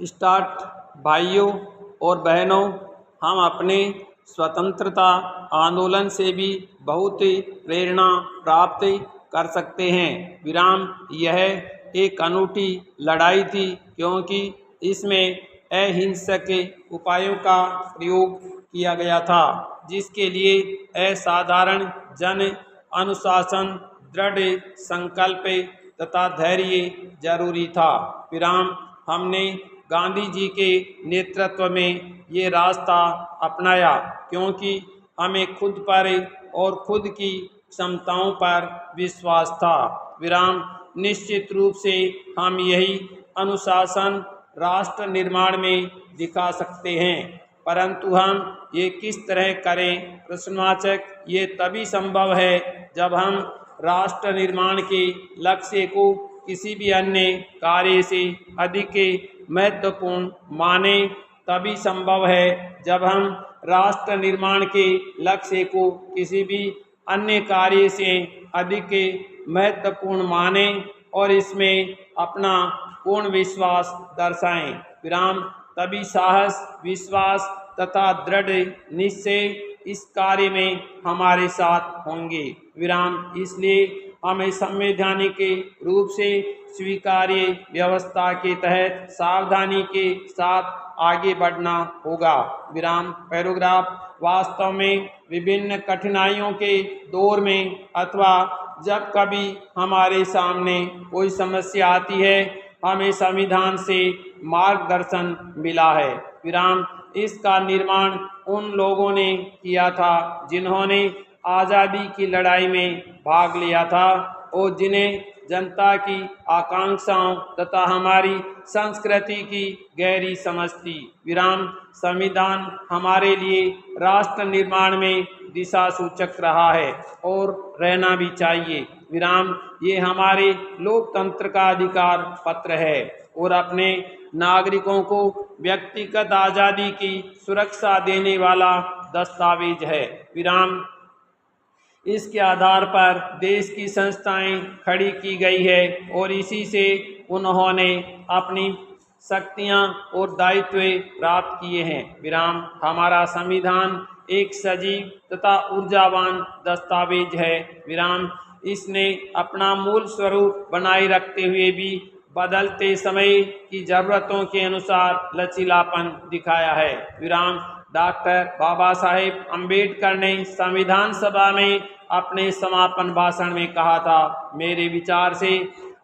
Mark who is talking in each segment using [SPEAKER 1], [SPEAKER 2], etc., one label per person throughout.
[SPEAKER 1] Start. भाइयों और बहनों, हम अपने स्वतंत्रता आंदोलन से भी बहुत प्रेरणा प्राप्त कर सकते हैं। विराम यह एक अनूठी लड़ाई थी, क्योंकि इसमें अहिंसक उपायों का प्रयोग किया गया था, जिसके लिए असाधारण जन अनुशासन, दृढ़ संकल्प तथा धैर्य जरूरी था। विराम हमने गांधी जी के नेतृत्व में ये रास्ता अपनाया, क्योंकि हमें खुद पर और खुद की क्षमताओं पर विश्वास था। विराम निश्चित रूप से हम यही अनुशासन राष्ट्र निर्माण में दिखा सकते हैं, परंतु हम ये किस तरह करें? प्रश्नवाचक। ये तभी संभव है जब हम राष्ट्र निर्माण के लक्ष्य को किसी भी अन्य कार्य से अधिक महत्वपूर्ण माने। तभी संभव है जब हम राष्ट्र निर्माण के लक्ष्य को किसी भी अन्य कार्य से अधिक महत्वपूर्ण माने और इसमें अपना पूर्ण विश्वास दर्शाएं। विराम तभी साहस, विश्वास तथा दृढ़ निश्चय इस कार्य में हमारे साथ होंगे। विराम इसलिए हमें संवैधानिक रूप से स्वीकार्य व्यवस्था के तहत सावधानी के साथ आगे बढ़ना होगा। विराम पैराग्राफ। वास्तव में विभिन्न कठिनाइयों के दौर में अथवा जब कभी हमारे सामने कोई समस्या आती है, हमें संविधान से मार्गदर्शन मिला है। विराम इसका निर्माण उन लोगों ने किया था जिन्होंने आज़ादी की लड़ाई में भाग लिया था और जिन्हें जनता की आकांक्षाओं तथा हमारी संस्कृति की गहरी समझ थी। विराम संविधान हमारे लिए राष्ट्र निर्माण में दिशा सूचक रहा है और रहना भी चाहिए। विराम ये हमारे लोकतंत्र का अधिकार पत्र है और अपने नागरिकों को व्यक्तिगत आज़ादी की सुरक्षा देने वाला दस्तावेज है। विराम इसके आधार पर देश की संस्थाएं खड़ी की गई है और इसी से उन्होंने अपनी शक्तियां और दायित्व प्राप्त किए हैं। विराम हमारा संविधान एक सजीव तथा ऊर्जावान दस्तावेज है। विराम इसने अपना मूल स्वरूप बनाए रखते हुए भी बदलते समय की जरूरतों के अनुसार लचीलापन दिखाया है। विराम डॉक्टर बाबा साहेब अम्बेडकर ने संविधान सभा में अपने समापन भाषण में कहा था, मेरे विचार से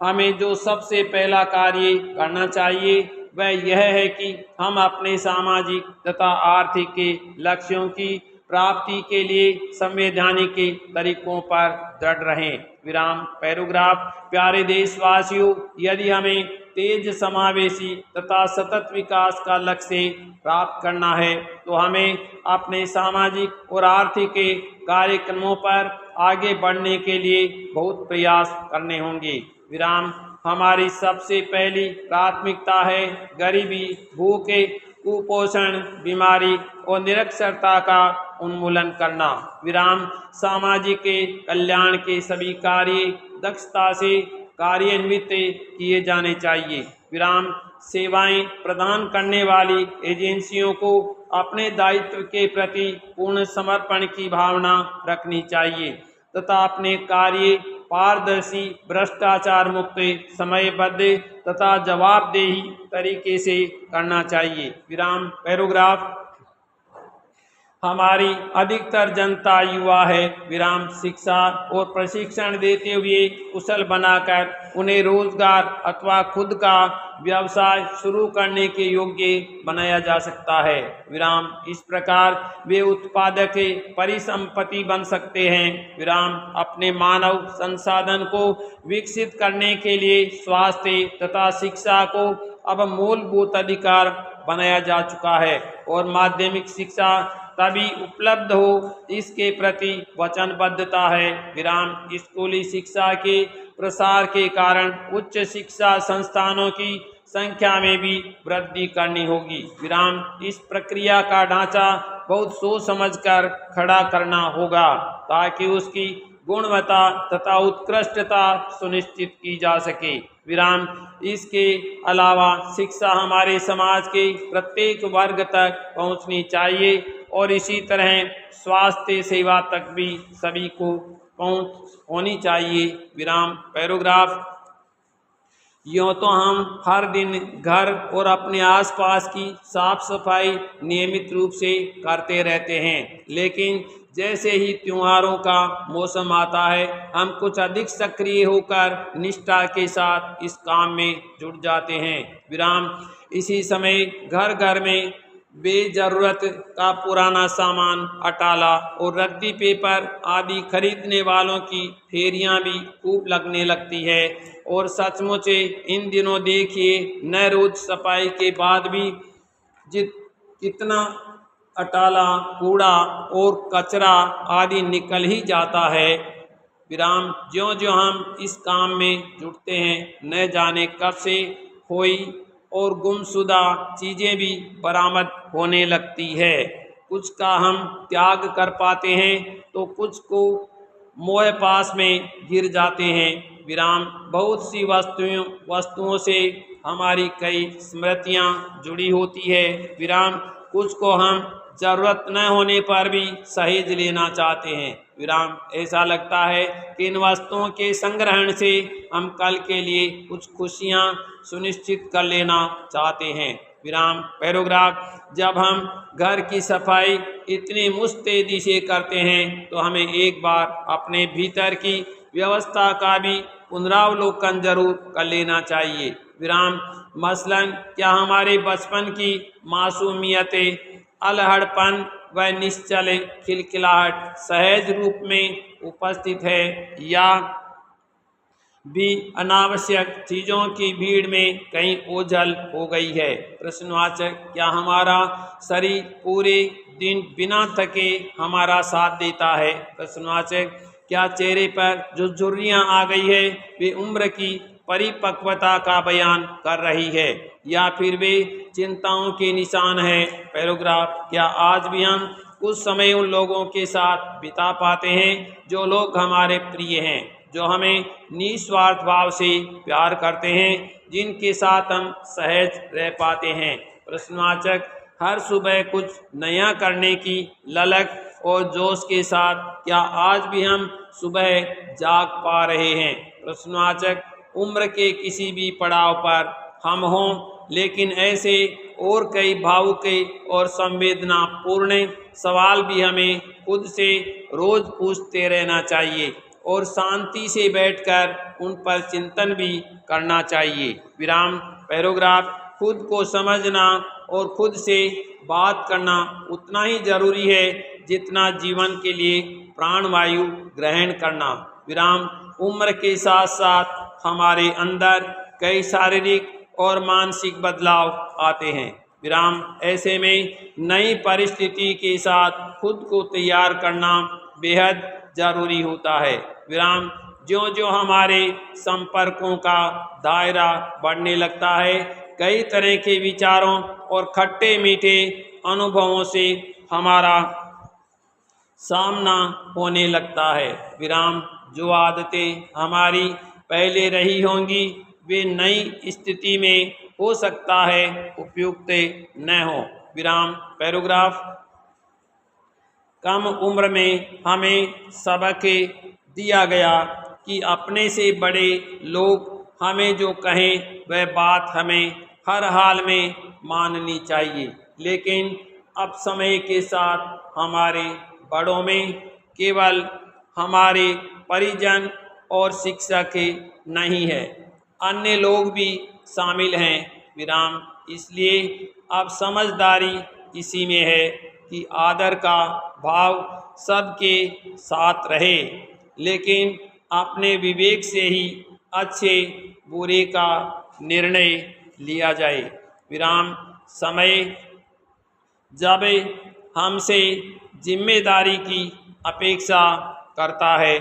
[SPEAKER 1] हमें जो सबसे पहला कार्य करना चाहिए वह यह है कि हम अपने सामाजिक तथा आर्थिक लक्ष्यों की प्राप्ति के लिए संवैधानिक तरीकों पर दृढ़ रहें। विराम पैराग्राफ। प्यारे देशवासियों, यदि हमें तेज समावेशी तथा सतत विकास का लक्ष्य प्राप्त करना है तो हमें अपने सामाजिक और आर्थिक कार्यक्रमों पर आगे बढ़ने के लिए बहुत प्रयास करने होंगे। विराम हमारी सबसे पहली प्राथमिकता है गरीबी, भूख, कुपोषण, बीमारी और निरक्षरता का उन्मूलन करना। विराम सामाजिक कल्याण के सभी कार्य दक्षता से कार्यान्वित किए जाने चाहिए। विराम सेवाएं प्रदान करने वाली एजेंसियों को अपने दायित्व के प्रति पूर्ण समर्पण की भावना रखनी चाहिए तथा अपने कार्य पारदर्शी, भ्रष्टाचार मुक्त, समयबद्ध तथा जवाबदेही तरीके से करना चाहिए। विराम पैराग्राफ। हमारी अधिकतर जनता युवा है। विराम शिक्षा और प्रशिक्षण देते हुए कुशल बनाकर उन्हें रोजगार अथवा खुद का व्यवसाय शुरू करने के योग्य बनाया जा सकता है। विराम इस प्रकार वे उत्पादक परिसंपत्ति बन सकते हैं। विराम अपने मानव संसाधन को विकसित करने के लिए स्वास्थ्य तथा शिक्षा को अब मूलभूत अधिकार बनाया जा चुका है और माध्यमिक शिक्षा तभी उपलब्ध हो इसके प्रति वचनबद्धता है। विराम स्कूली शिक्षा के प्रसार के कारण उच्च शिक्षा संस्थानों की संख्या में भी वृद्धि करनी होगी। विराम इस प्रक्रिया का ढांचा बहुत सोच समझकर खड़ा करना होगा ताकि उसकी गुणवत्ता तथा उत्कृष्टता सुनिश्चित की जा सके। विराम। इसके अलावा शिक्षा हमारे समाज के प्रत्येक वर्ग तक पहुंचनी चाहिए और इसी तरह स्वास्थ्य सेवा तक भी सभी को पहुंच होनी चाहिए। विराम। पैराग्राफ। यूँ तो हम हर दिन घर और अपने आसपास की साफ सफाई नियमित रूप से करते रहते हैं, लेकिन जैसे ही त्योहारों का मौसम आता है हम कुछ अधिक सक्रिय होकर निष्ठा के साथ इस काम में जुट जाते हैं। विराम। इसी समय घर घर में बेजरूरत का पुराना सामान, अटाला और रद्दी पेपर आदि खरीदने वालों की फेरियां भी खूब लगने लगती है और सचमुच इन दिनों देखिए न रोज सफाई के बाद भी कितना अटाला, कूड़ा और कचरा आदि निकल ही जाता है। विराम। ज्यों ज्यों हम इस काम में जुटते हैं न जाने कब से खोई और गुमशुदा चीज़ें भी बरामद होने लगती है। कुछ का हम त्याग कर पाते हैं तो कुछ को मोह पास में गिर जाते हैं। विराम। बहुत सी वस्तुओं से हमारी कई स्मृतियां जुड़ी होती है। विराम। कुछ को हम जरूरत न होने पर भी सहेज लेना चाहते हैं। विराम। ऐसा लगता है कि इन वस्तुओं के संग्रहण से हम कल के लिए कुछ खुशियां सुनिश्चित कर लेना चाहते हैं। विराम। पैराग्राफ। जब हम घर की सफाई इतनी मुस्तैदी से करते हैं तो हमें एक बार अपने भीतर की व्यवस्था का भी पुनरावलोकन जरूर कर लेना चाहिए। विराम। मसलन क्या हमारे बचपन की मासूमियतें, अलहड़पन व निश्चल खिलखिलाहट सहज रूप में उपस्थित है या भी अनावश्यक चीज़ों की भीड़ में कहीं ओझल हो गई है। प्रश्नवाचक। क्या हमारा शरीर पूरे दिन बिना थके हमारा साथ देता है? प्रश्नवाचक। क्या चेहरे पर जो झुर्रियाँ आ गई है वे उम्र की परिपक्वता का बयान कर रही है या फिर वे चिंताओं के निशान है? पैराग्राफ। क्या आज भी हम कुछ समय उन लोगों के साथ बिता पाते हैं जो लोग हमारे प्रिय हैं, जो हमें निस्वार्थ भाव से प्यार करते हैं, जिनके साथ हम सहज रह पाते हैं? प्रश्नवाचक। हर सुबह कुछ नया करने की ललक और जोश के साथ क्या आज भी हम सुबह जाग पा रहे हैं? प्रश्नवाचक। उम्र के किसी भी पड़ाव पर हम हों, लेकिन ऐसे और कई भावुक और संवेदनापूर्ण सवाल भी हमें खुद से रोज पूछते रहना चाहिए और शांति से बैठकर उन पर चिंतन भी करना चाहिए। विराम। पैराग्राफ। खुद को समझना और खुद से बात करना उतना ही जरूरी है जितना जीवन के लिए प्राणवायु ग्रहण करना। विराम। उम्र के साथ साथ हमारे अंदर कई शारीरिक और मानसिक बदलाव आते हैं। विराम। ऐसे में नई परिस्थिति के साथ खुद को तैयार करना बेहद जरूरी होता है। विराम। ज्यों ज्यों हमारे संपर्कों का दायरा बढ़ने लगता है, कई तरह के विचारों और खट्टे मीठे अनुभवों से हमारा सामना होने लगता है। विराम। जो आदतें हमारी पहले रही होंगी वे नई स्थिति में हो सकता है उपयुक्त न हो। विराम। पैराग्राफ। कम उम्र में हमें सबक दिया गया कि अपने से बड़े लोग हमें जो कहें वह बात हमें हर हाल में माननी चाहिए, लेकिन अब समय के साथ हमारे बड़ों में केवल हमारे परिजन और शिक्षक नहीं है, अन्य लोग भी शामिल हैं। विराम। इसलिए अब समझदारी इसी में है कि आदर का भाव सबके साथ रहे, लेकिन अपने विवेक से ही अच्छे बुरे का निर्णय लिया जाए। विराम। समय जब हमसे जिम्मेदारी की अपेक्षा करता है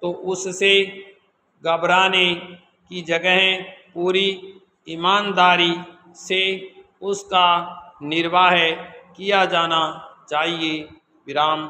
[SPEAKER 1] तो उससे घबराने की जगह पूरी ईमानदारी से उसका निर्वाह किया जाना चाहिए। विराम।